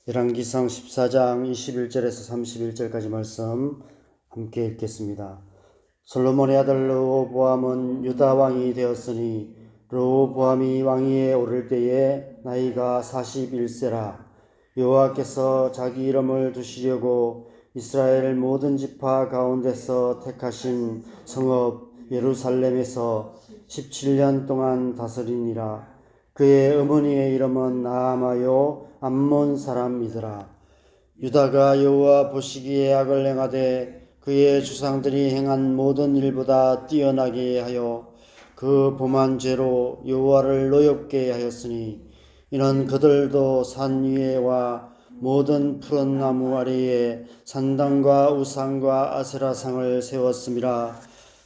열왕기상 14장 21절에서 31절까지 말씀 함께 읽겠습니다. 솔로몬의 아들 르호보암은 유다 왕이 되었으니 르호보암이 왕위에 오를 때에 나이가 41세라. 여호와께서 자기 이름을 두시려고 이스라엘 모든 지파 가운데서 택하신 성읍 예루살렘에서 17년 동안 다스리니라. 그의 어머니의 이름은 나아마요 암몬 사람이더라. 유다가 여호와 보시기에 악을 행하되 그의 주상들이 행한 모든 일보다 뛰어나게 하여 그 범한 죄로 여호와를 노엽게 하였으니 이는 그들도 산 위에와 모든 푸른 나무 아래에 산당과 우상과 아세라상을 세웠음이라.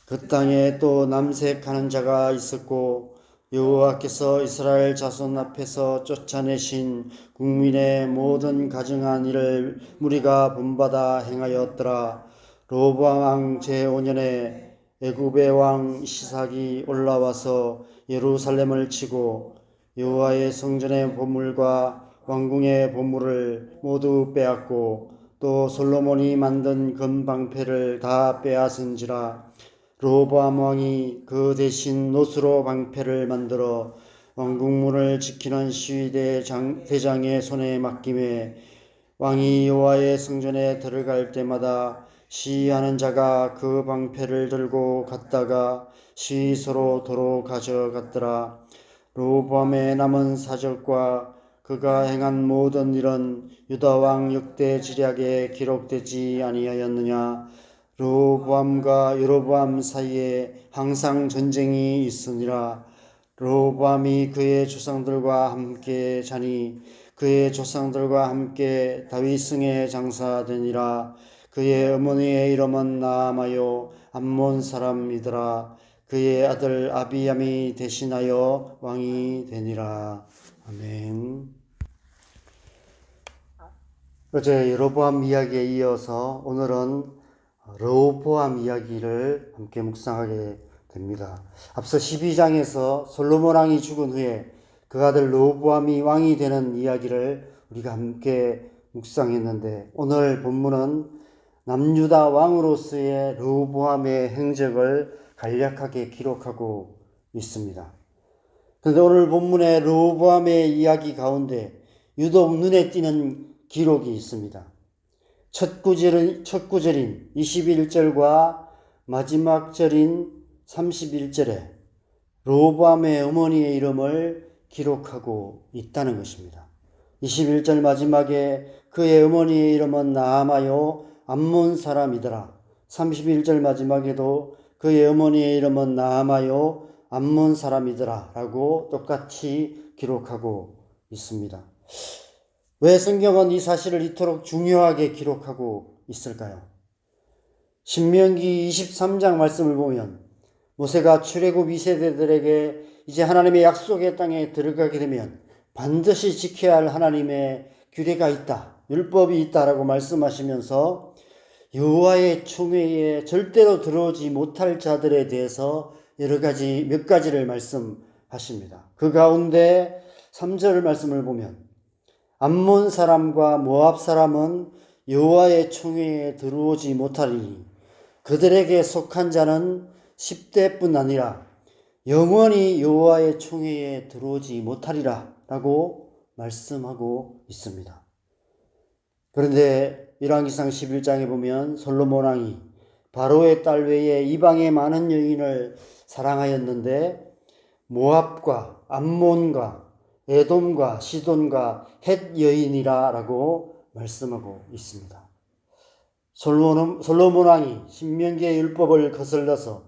그 땅에 또 남색하는 자가 있었고 여호와께서 이스라엘 자손 앞에서 쫓아내신 국민의 모든 가증한 일을 무리가 본받아 행하였더라. 르호보암 왕 제5년에 애굽의 왕 시삭이 올라와서 예루살렘을 치고 여호와의 성전의 보물과 왕궁의 보물을 모두 빼앗고 또 솔로몬이 만든 금방패를 다 빼앗은지라. 르호보암 왕이 그 대신 노수로 방패를 만들어 왕궁문을 지키는 시위대 대장의 손에 맡김에 왕이 여호와의 성전에 들어갈 때마다 시위하는 자가 그 방패를 들고 갔다가 시위소로 도로 가져갔더라. 르호보암의 남은 사적과 그가 행한 모든 일은 유다 왕 역대 지략에 기록되지 아니하였느냐. 르호보암과 여로보암 사이에 항상 전쟁이 있으니라. 르호보암이 그의 조상들과 함께 자니 그의 조상들과 함께 다윗승에 장사되니라. 그의 어머니의 이름은 나아마요 암몬 사람이더라. 그의 아들 아비암이 대신하여 왕이 되니라. 아멘. 어제 여로보암 이야기에 이어서 오늘은 르호보암 이야기를 함께 묵상하게 됩니다. 앞서 12장에서 솔로몬 왕이 죽은 후에 그 아들 르호보암이 왕이 되는 이야기를 우리가 함께 묵상했는데, 오늘 본문은 남유다 왕으로서의 르호보암의 행적을 간략하게 기록하고 있습니다. 그런데 오늘 본문의 르호보암의 이야기 가운데 유독 눈에 띄는 기록이 있습니다. 첫 구절인 21절과 마지막 절인 31절에 르호보암의 어머니의 이름을 기록하고 있다는 것입니다. 21절 마지막에 그의 어머니의 이름은 나아마요 암몬 사람이더라. 31절 마지막에도 그의 어머니의 이름은 나아마요 암몬 사람이더라 라고 똑같이 기록하고 있습니다. 왜 성경은 이 사실을 이토록 중요하게 기록하고 있을까요? 신명기 23장 말씀을 보면 모세가 출애굽 2세대들에게 이제 하나님의 약속의 땅에 들어가게 되면 반드시 지켜야 할 하나님의 규례가 있다, 율법이 있다라고 말씀하시면서 여호와의 총회에 절대로 들어오지 못할 자들에 대해서 몇 가지를 말씀하십니다. 그 가운데 3절 말씀을 보면 암몬 사람과 모압 사람은 여호와의 총회에 들어오지 못하리니 그들에게 속한 자는 10대뿐 아니라 영원히 여호와의 총회에 들어오지 못하리라 라고 말씀하고 있습니다. 그런데 열왕기상 11장에 보면 솔로몬 왕이 바로의 딸 외에 이방의 많은 여인을 사랑하였는데 모압과 암몬과 에돔과 시돈과 헷 여인이라 라고 말씀하고 있습니다. 솔로몬 왕이 신명기의 율법을 거슬러서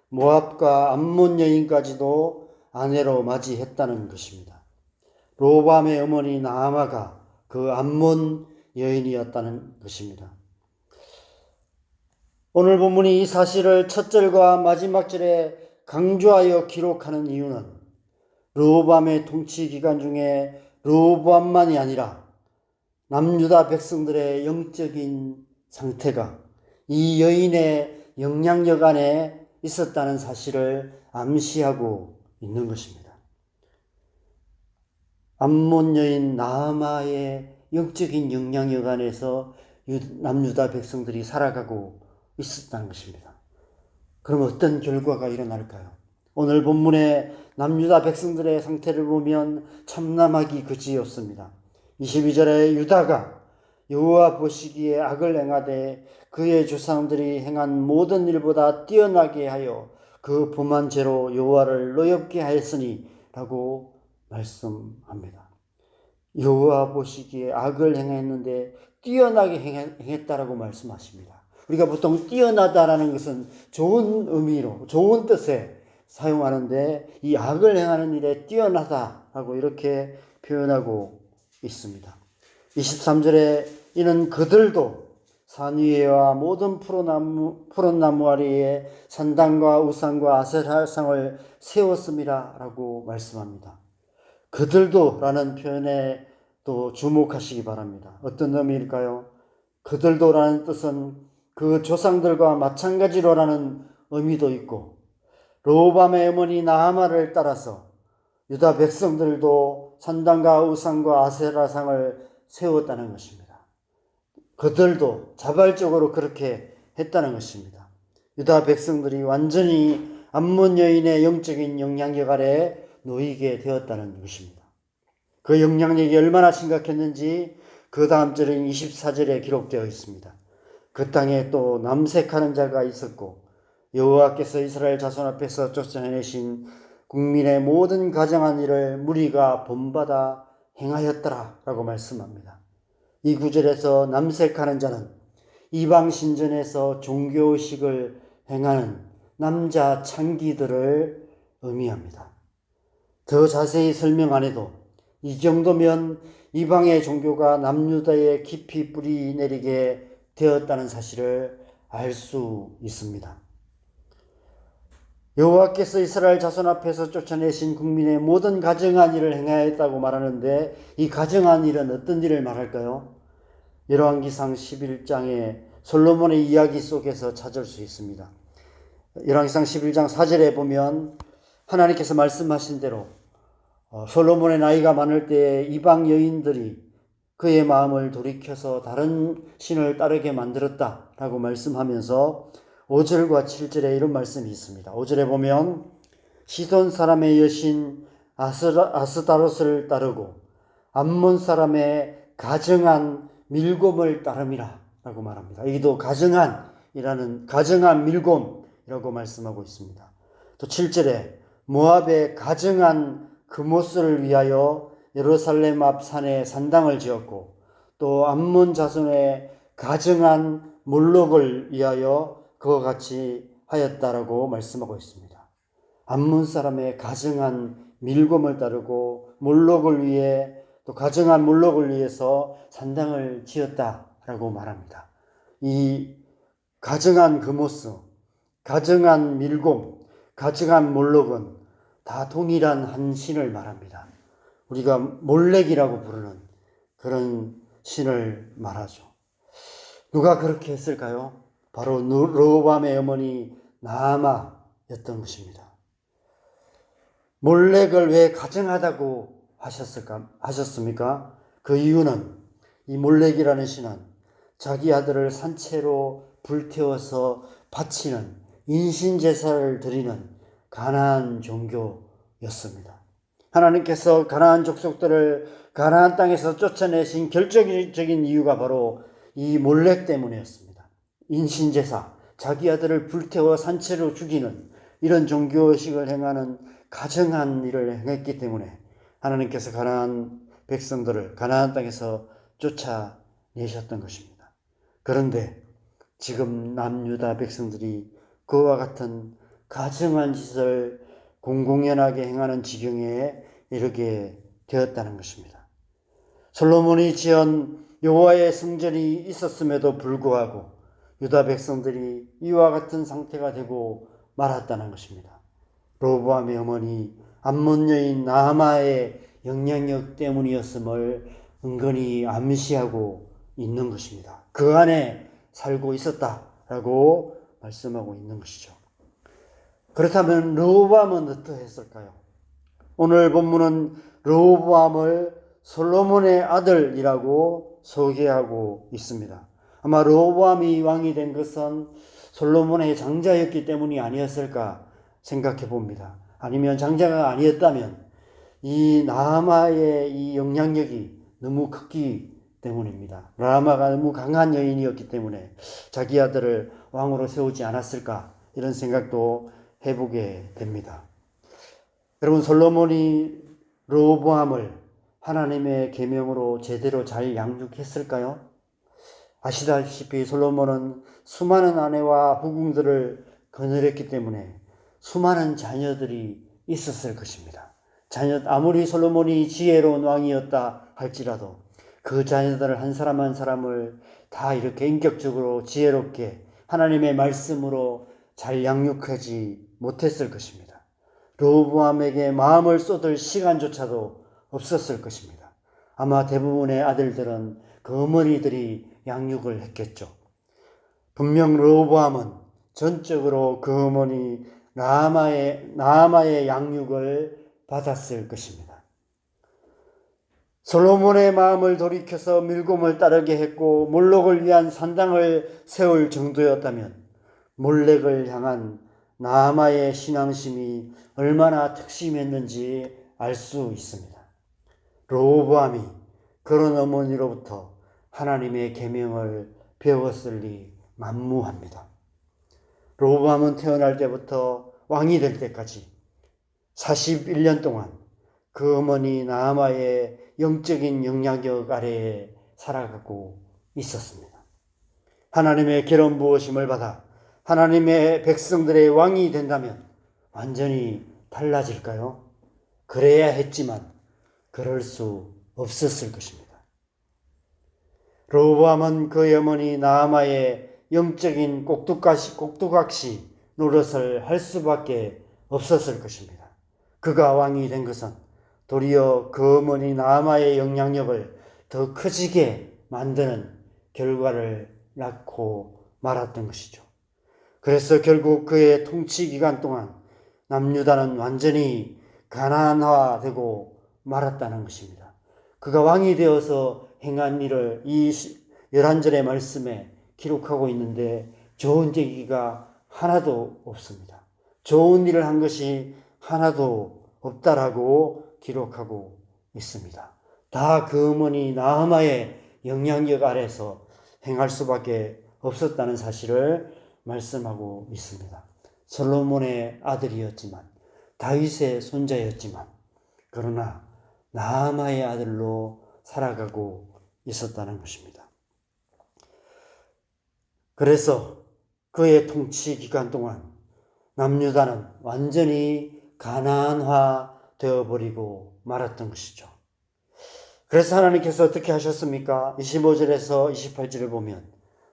모압과 암몬 여인까지도 아내로 맞이했다는 것입니다. 르호보암의 어머니 나아마가 그 암몬 여인이었다는 것입니다. 오늘 본문이 이 사실을 첫 절과 마지막 절에 강조하여 기록하는 이유는 르호보암의 통치 기간 중에 르호보암만이 아니라 남유다 백성들의 영적인 상태가 이 여인의 영향력 안에 있었다는 사실을 암시하고 있는 것입니다. 암몬 여인 나아마의 영적인 영향력 안에서 남유다 백성들이 살아가고 있었다는 것입니다. 그럼 어떤 결과가 일어날까요? 오늘 본문의 남유다 백성들의 상태를 보면 참남하기 그지없습니다. 22절에 유다가 여호와 보시기에 악을 행하되 그의 조상들이 행한 모든 일보다 뛰어나게 하여 그 범한 죄로 여호와를 노엽게 하였으니 라고 말씀합니다. 여호와 보시기에 악을 행했는데 뛰어나게 행했다라고 말씀하십니다. 우리가 보통 뛰어나다라는 것은 좋은 의미로, 좋은 뜻에 사용하는데 이 악을 행하는 일에 뛰어나다라고 이렇게 표현하고 있습니다. 23절에 이는 그들도 산 위에와 모든 푸른 나무 아래에 산당과 우상과 아세라상을 세웠음이라 라고 말씀합니다. 그들도 라는 표현에 또 주목하시기 바랍니다. 어떤 의미일까요? 그들도 라는 뜻은 그 조상들과 마찬가지로라는 의미도 있고, 르호보암의 어머니 나아마를 따라서 유다 백성들도 산당과 우상과 아세라상을 세웠다는 것입니다. 그들도 자발적으로 그렇게 했다는 것입니다. 유다 백성들이 완전히 암몬 여인의 영적인 영향력 아래 놓이게 되었다는 것입니다. 그 영향력이 얼마나 심각했는지 그 다음 절인 24절에 기록되어 있습니다. 그 땅에 또 남색하는 자가 있었고 여호와께서 이스라엘 자손 앞에서 쫓아내신 국민의 모든 가정한 일을 무리가 본받아 행하였더라 라고 말씀합니다. 이 구절에서 남색하는 자는 이방 신전에서 종교식을 행하는 남자 창기들을 의미합니다. 더 자세히 설명 안 해도 이 정도면 이방의 종교가 남유다에 깊이 뿌리 내리게 되었다는 사실을 알 수 있습니다. 여호와께서 이스라엘 자손 앞에서 쫓아내신 국민의 모든 가증한 일을 행하였다고 말하는데 이 가증한 일은 어떤 일을 말할까요? 열왕기상 11장의 솔로몬의 이야기 속에서 찾을 수 있습니다. 열왕기상 11장 4절에 보면 하나님께서 말씀하신 대로 솔로몬의 나이가 많을 때 이방 여인들이 그의 마음을 돌이켜서 다른 신을 따르게 만들었다라고 말씀하면서 5절과 7절에 이런 말씀이 있습니다. 5절에 보면 시돈 사람의 여신 아스다롯을 따르고 암몬 사람의 가증한 밀곰을 따름이라 라고 말합니다. 여기도 가증한 밀곰이라고 말씀하고 있습니다. 또 7절에 모압의 가증한 그모스를 위하여 예루살렘 앞 산에 산당을 지었고 또 암몬 자손의 가증한 몰록을 위하여 그와 같이 하였다라고 말씀하고 있습니다. 암몬 사람의 가증한 밀곰을 따르고 몰록을 위해 또 가증한 몰록을 위해서 산당을 지었다라고 말합니다. 이 가증한 그모스, 가증한 밀곰, 가증한 몰록은 다 동일한 한 신을 말합니다. 우리가 몰렉이라고 부르는 그런 신을 말하죠. 누가 그렇게 했을까요? 바로 르호보암의 어머니 나아마였던 것입니다. 몰렉을 왜 가증하다고 하셨습니까? 그 이유는 이 몰렉이라는 신은 자기 아들을 산채로 불태워서 바치는 인신제사를 드리는 가나안 종교였습니다. 하나님께서 가나안 족속들을 가나안 땅에서 쫓아내신 결정적인 이유가 바로 이 몰렉 때문이었습니다. 인신제사, 자기 아들을 불태워 산채로 죽이는 이런 종교식을 행하는 가증한 일을 행했기 때문에 하나님께서 가나안 백성들을 가나안 땅에서 쫓아내셨던 것입니다. 그런데 지금 남유다 백성들이 그와 같은 가증한 짓을 공공연하게 행하는 지경에 이르게 되었다는 것입니다. 솔로몬이 지은 여호와의 성전이 있었음에도 불구하고 유다 백성들이 이와 같은 상태가 되고 말았다는 것입니다. 르호보암의 어머니 암몬 여인 나아마의 영향력 때문이었음을 은근히 암시하고 있는 것입니다. 그 안에 살고 있었다라고 말씀하고 있는 것이죠. 그렇다면 르호보암은 어떠했을까요? 오늘 본문은 르호보암을 솔로몬의 아들이라고 소개하고 있습니다. 아마 르호보암이 왕이 된 것은 솔로몬의 장자였기 때문이 아니었을까 생각해 봅니다. 아니면 장자가 아니었다면 이 나아마의 이 영향력이 너무 컸기 때문입니다. 나아마가 너무 강한 여인이었기 때문에 자기 아들을 왕으로 세우지 않았을까 이런 생각도 해보게 됩니다. 여러분, 솔로몬이 르호보암을 하나님의 계명으로 제대로 잘 양육했을까요? 아시다시피 솔로몬은 수많은 아내와 후궁들을 거느렸기 때문에 수많은 자녀들이 있었을 것입니다. 아무리 솔로몬이 지혜로운 왕이었다 할지라도 그 자녀들 한 사람 한 사람을 다 이렇게 인격적으로 지혜롭게 하나님의 말씀으로 잘 양육하지 못했을 것입니다. 르호보암에게 마음을 쏟을 시간조차도 없었을 것입니다. 아마 대부분의 아들들은 그 어머니들이 양육을 했겠죠. 분명 르호보암은 전적으로 그 어머니 나아마의 양육을 받았을 것입니다. 솔로몬의 마음을 돌이켜서 밀곰을 따르게 했고 몰록을 위한 산당을 세울 정도였다면 몰렉을 향한 나아마의 신앙심이 얼마나 특심했는지 알 수 있습니다. 르호보암이 그런 어머니로부터 하나님의 계명을 배웠을 리 만무합니다. 르호보암은 태어날 때부터 왕이 될 때까지 41년 동안 그 어머니 나아마의 영적인 영향력 아래에 살아가고 있었습니다. 하나님의 기름 부으심을 받아 하나님의 백성들의 왕이 된다면 완전히 달라질까요? 그래야 했지만 그럴 수 없었을 것입니다. 르호보암은 그의 어머니 나아마의 영적인 꼭두각시 노릇을 할 수밖에 없었을 것입니다. 그가 왕이 된 것은 도리어 그 어머니 나아마의 영향력을 더 커지게 만드는 결과를 낳고 말았던 것이죠. 그래서 결국 그의 통치 기간 동안 남유다는 완전히 가나안화되고 말았다는 것입니다. 그가 왕이 되어서 행한 일을 이 11절의 말씀에 기록하고 있는데 좋은 얘기가 하나도 없습니다. 좋은 일을 한 것이 하나도 없다라고 기록하고 있습니다. 다 그 어머니 나아마의 영향력 아래서 행할 수밖에 없었다는 사실을 말씀하고 있습니다. 솔로몬의 아들이었지만 다윗의 손자였지만 그러나 나아마의 아들로 살아가고 있었다는 것입니다. 그래서 그의 통치 기간 동안 남유다는 완전히 가나안화 되어버리고 말았던 것이죠. 그래서 하나님께서 어떻게 하셨습니까? 25절에서 28절을 보면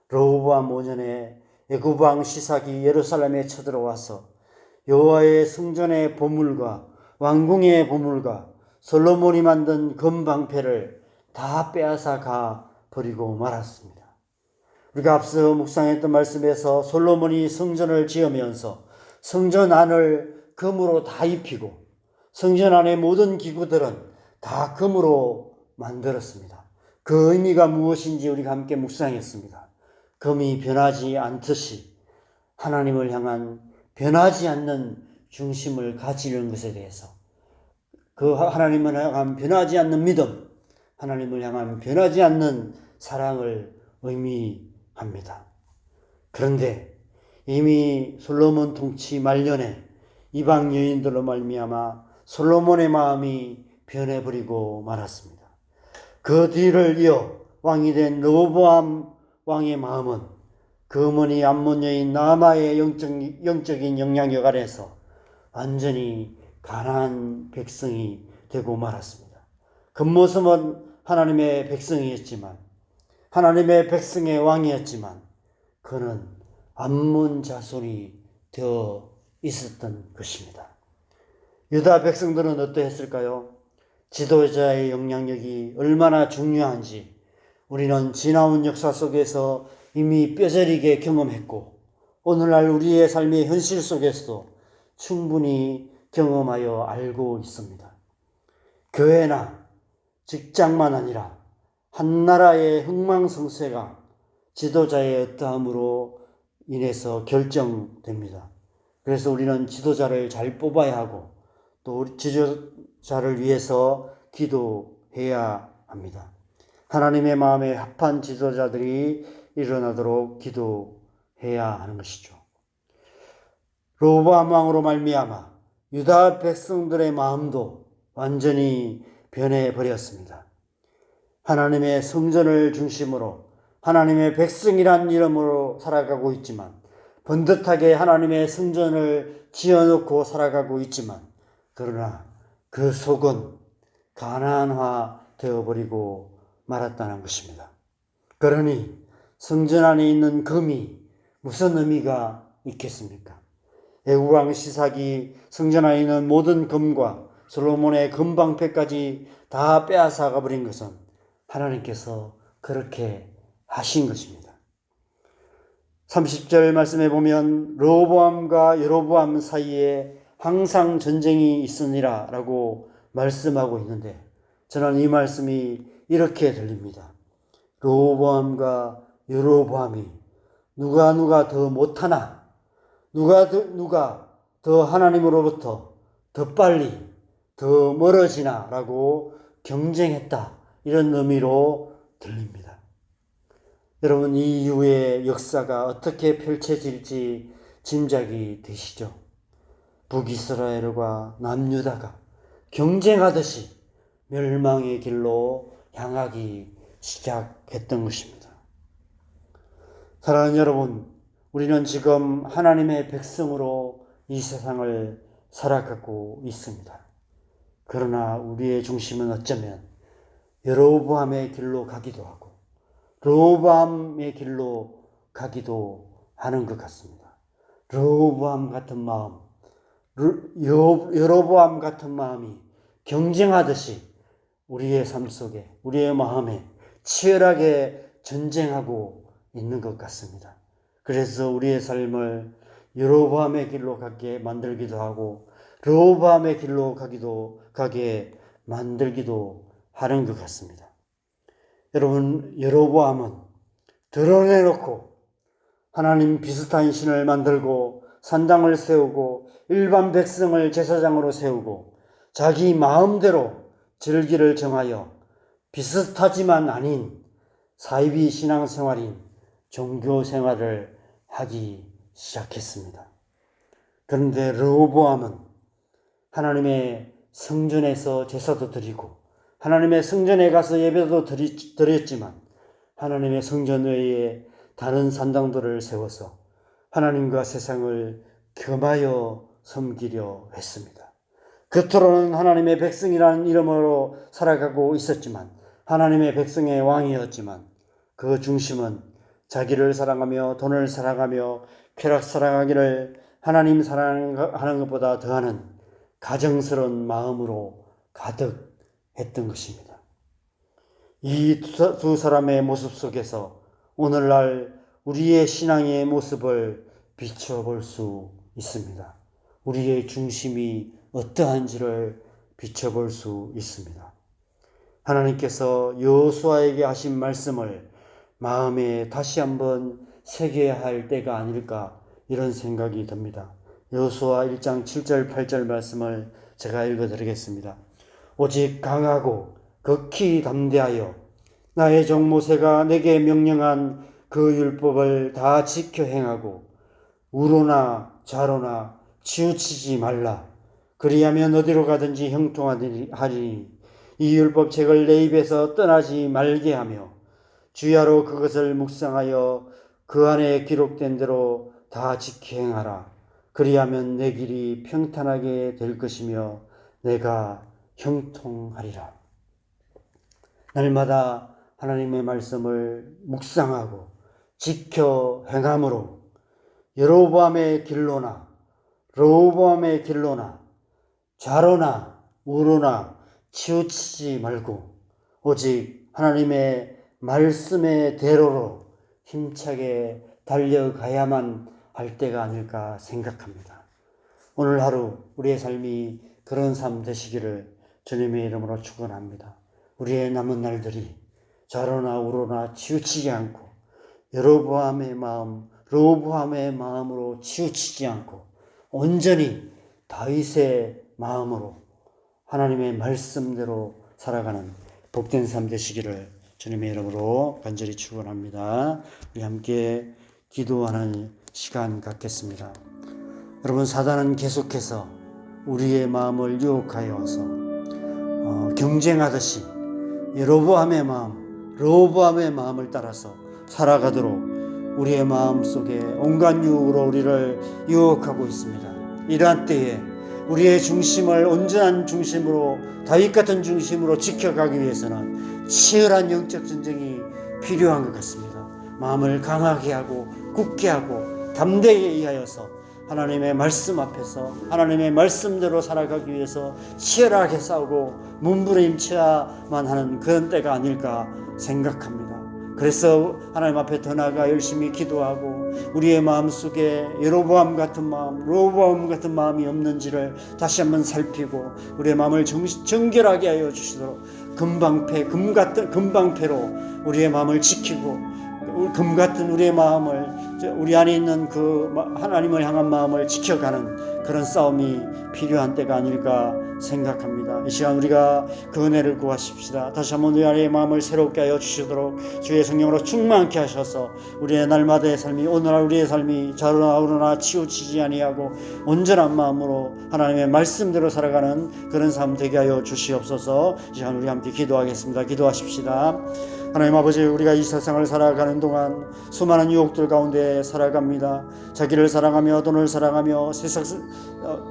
르호보암 5년에 애굽 왕 시삭이 예루살렘에 쳐들어와서 여호와의 성전의 보물과 왕궁의 보물과 솔로몬이 만든 금방패를 다 빼앗아 가 버리고 말았습니다. 우리가 앞서 묵상했던 말씀에서 솔로몬이 성전을 지으면서 성전 안을 금으로 다 입히고 성전 안의 모든 기구들은 다 금으로 만들었습니다. 그 의미가 무엇인지 우리가 함께 묵상했습니다. 금이 변하지 않듯이 하나님을 향한 변하지 않는 중심을 가지는 것에 대해서 그 하나님을 향한 변하지 않는 믿음, 하나님을 향한 변하지 않는 사랑을 의미합니다. 그런데 이미 솔로몬 통치 말년에 이방 여인들로 말미암아 솔로몬의 마음이 변해버리고 말았습니다. 그 뒤를 이어 왕이 된 르호보암 왕의 마음은 그 어머니 암몬 여인 나아마의 영적인 영향력 아래서 완전히 가난한 백성이 되고 말았습니다. 겉모습은 하나님의 백성이었지만 하나님의 백성의 왕이었지만 그는 암몬 자손이 되어 있었던 것입니다. 유다 백성들은 어떠했을까요? 지도자의 영향력이 얼마나 중요한지 우리는 지나온 역사 속에서 이미 뼈저리게 경험했고 오늘날 우리의 삶의 현실 속에서도 충분히 경험하여 알고 있습니다. 교회나 직장만 아니라 한 나라의 흥망성쇠가 지도자의 어떠함으로 인해서 결정됩니다. 그래서 우리는 지도자를 잘 뽑아야 하고 또 우리 지도자를 위해서 기도해야 합니다. 하나님의 마음에 합한 지도자들이 일어나도록 기도해야 하는 것이죠. 로보암 왕으로 말미암아 유다 백성들의 마음도 완전히 변해버렸습니다. 하나님의 성전을 중심으로 하나님의 백성이란 이름으로 살아가고 있지만, 번듯하게 하나님의 성전을 지어놓고 살아가고 있지만, 그러나 그 속은 가난화 되어버리고 말았다는 것입니다. 그러니 성전 안에 있는 금이 무슨 의미가 있겠습니까? 애국왕 시삭이 성전 안에 있는 모든 금과 솔로몬의 금방패까지 다 빼앗아가 버린 것은 하나님께서 그렇게 하신 것입니다. 30절 말씀에 보면 르호보암과 여로보암 사이에 항상 전쟁이 있으니라 라고 말씀하고 있는데, 저는 이 말씀이 이렇게 들립니다. 르호보암과 여로보암이 누가 더 못하나, 누가 더 하나님으로부터 더 빨리 더 멀어지나 라고 경쟁했다, 이런 의미로 들립니다. 여러분, 이 이후의 역사가 어떻게 펼쳐질지 짐작이 되시죠? 북이스라엘과 남유다가 경쟁하듯이 멸망의 길로 향하기 시작했던 것입니다. 사랑하는 여러분, 우리는 지금 하나님의 백성으로 이 세상을 살아가고 있습니다. 그러나 우리의 중심은 어쩌면 여로보암의 길로 가기도 하고 르호보암의 길로 가기도 하는 것 같습니다. 르호보암 같은 마음, 여로보암 같은 마음이 경쟁하듯이 우리의 삶 속에, 우리의 마음에 치열하게 전쟁하고 있는 것 같습니다. 그래서 우리의 삶을 여로보암의 길로 가게 만들기도 하고 르호보암의 길로 가게 만들기도 하는 것 같습니다. 여러분, 여로보암은 드러내놓고 하나님 비슷한 신을 만들고 산당을 세우고 일반 백성을 제사장으로 세우고 자기 마음대로 절기를 정하여 비슷하지만 아닌 사이비 신앙생활인 종교생활을 하기 시작했습니다. 그런데 르호보암은 하나님의 성전에서 제사도 드리고 하나님의 성전에 가서 예배도 드렸지만 하나님의 성전 외에 다른 산당들을 세워서 하나님과 세상을 겸하여 섬기려 했습니다. 겉으로는 하나님의 백성이라는 이름으로 살아가고 있었지만, 하나님의 백성의 왕이었지만 그 중심은 자기를 사랑하며 돈을 사랑하며 쾌락 사랑하기를 하나님 사랑하는 것보다 더하는 가정스러운 마음으로 가득했던 것입니다. 이 두 사람의 모습 속에서 오늘날 우리의 신앙의 모습을 비춰볼 수 있습니다. 우리의 중심이 어떠한지를 비춰볼 수 있습니다. 하나님께서 여호수아에게 하신 말씀을 마음에 다시 한번 새겨야 할 때가 아닐까, 이런 생각이 듭니다. 여호수아 1장 7절 8절 말씀을 제가 읽어드리겠습니다. 오직 강하고 극히 담대하여 나의 종 모세가 내게 명령한 그 율법을 다 지켜 행하고 우로나 좌로나 치우치지 말라. 그리하면 어디로 가든지 형통하리니 이 율법책을 내 입에서 떠나지 말게 하며 주야로 그것을 묵상하여 그 안에 기록된 대로 다 지켜 행하라. 그리하면 내 길이 평탄하게 될 것이며 내가 형통하리라. 날마다 하나님의 말씀을 묵상하고 지켜 행함으로 여로보암의 길로나 르호보암의 길로나 좌로나 우로나 치우치지 말고 오직 하나님의 말씀의 대로로 힘차게 달려가야만 할 때가 아닐까 생각합니다. 오늘 하루 우리의 삶이 그런 삶 되시기를 주님의 이름으로 축원합니다. 우리의 남은 날들이 좌로나 우로나 치우치지 않고 여로보암의 마음, 르호보암의 마음으로 치우치지 않고 온전히 다윗의 마음으로 하나님의 말씀대로 살아가는 복된 삶 되시기를 주님의 이름으로 간절히 축원합니다. 우리 함께 기도하는 시간 갖겠습니다. 여러분, 사단은 계속해서 우리의 마음을 유혹하여서 경쟁하듯이 여로보암의 마음, 르호보암의 마음을 따라서 살아가도록 우리의 마음 속에 온갖 유혹으로 우리를 유혹하고 있습니다. 이러한 때에 우리의 중심을 온전한 중심으로, 다윗 같은 중심으로 지켜가기 위해서는 치열한 영적 전쟁이 필요한 것 같습니다. 마음을 강하게 하고 굳게 하고 담대히 하여서 하나님의 말씀 앞에서 하나님의 말씀대로 살아가기 위해서 치열하게 싸우고 몸부림쳐야만 하는 그런 때가 아닐까 생각합니다. 그래서 하나님 앞에 더 나아가 열심히 기도하고 우리의 마음속에 여로보암 같은 마음, 르호보암 같은 마음이 없는지를 다시 한번 살피고 우리의 마음을 정결하게 하여 주시도록 금방패로 우리의 마음을 지키고 금 같은 우리의 마음을, 우리 안에 있는 그 하나님을 향한 마음을 지켜가는 그런 싸움이 필요한 때가 아닐까 생각합니다. 이 시간 우리가 그 은혜를 구하십시다. 다시 한번 우리 안의 마음을 새롭게 하여 주시도록 주의 성령으로 충만케 하셔서 우리의 날마다의 삶이, 오늘날 우리의 삶이 좌로나 우로나 치우치지 아니하고 온전한 마음으로 하나님의 말씀대로 살아가는 그런 삶 되게 하여 주시옵소서. 이 시간 우리 함께 기도하겠습니다. 기도하십시다. 하나님 아버지, 우리가 이 세상을 살아가는 동안 수많은 유혹들 가운데 살아갑니다. 자기를 사랑하며 돈을 사랑하며 세상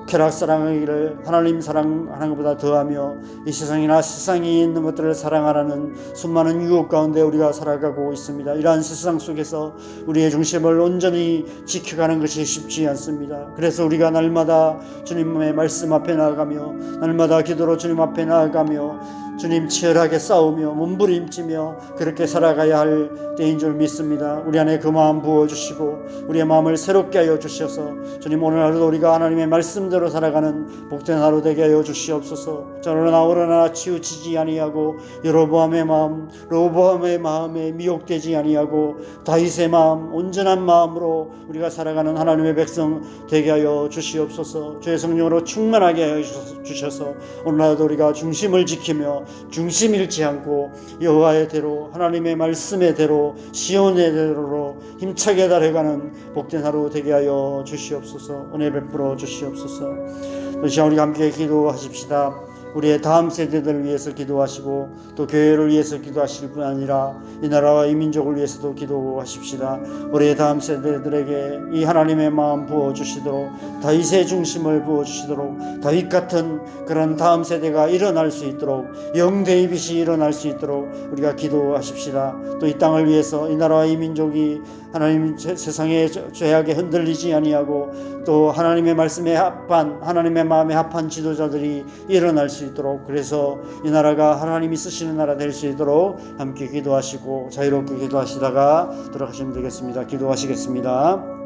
쾌락 사랑하기를 하나님 사랑하는 것보다 더하며 이 세상이나 세상에 있는 것들을 사랑하라는 수많은 유혹 가운데 우리가 살아가고 있습니다. 이러한 세상 속에서 우리의 중심을 온전히 지켜가는 것이 쉽지 않습니다. 그래서 우리가 날마다 주님의 말씀 앞에 나아가며 날마다 기도로 주님 앞에 나아가며 주님 치열하게 싸우며 몸부림치며 그렇게 살아가야 할 때인 줄 믿습니다. 우리 안에 그 마음 부어주시고 우리의 마음을 새롭게 하여 주셔서 주님, 오늘 하루도 우리가 하나님의 말씀대로 살아가는 복된 하루 되게 하여 주시옵소서. 좌로나 우로나 치우치지 아니하고 여로보암의 마음, 르호보암의 마음에 미혹되지 아니하고 다윗의 마음, 온전한 마음으로 우리가 살아가는 하나님의 백성 되게 하여 주시옵소서. 주의 성령으로 충만하게 하여 주셔서 오늘 하루도 우리가 중심을 지키며 중심 잃지 않고 여호와의 대로, 하나님의 말씀의 대로, 시온의 대로로 힘차게 달려가는 복된 하루 되게 하여 주시옵소서. 은혜 베풀어 주시옵소서. 이 시간 우리가 함께 기도하십시다. 우리의 다음 세대들을 위해서 기도하시고 또 교회를 위해서 기도하실 뿐 아니라 이 나라와 이 민족을 위해서도 기도하십시다. 우리의 다음 세대들에게 이 하나님의 마음 부어주시도록, 다윗의 중심을 부어주시도록, 다윗 같은 그런 다음 세대가 일어날 수 있도록, 영데이빗이 일어날 수 있도록 우리가 기도하십시다. 또 이 땅을 위해서 이 나라와 이 민족이 하나님 세상의 죄악에 흔들리지 아니하고 또 하나님의 말씀에 합한, 하나님의 마음에 합한 지도자들이 일어날 수 있도록, 그래서 이 나라가 하나님이 쓰시는 나라 될 수 있도록 함께 기도하시고 자유롭게 기도하시다가 들어가시면 되겠습니다. 기도하시겠습니다.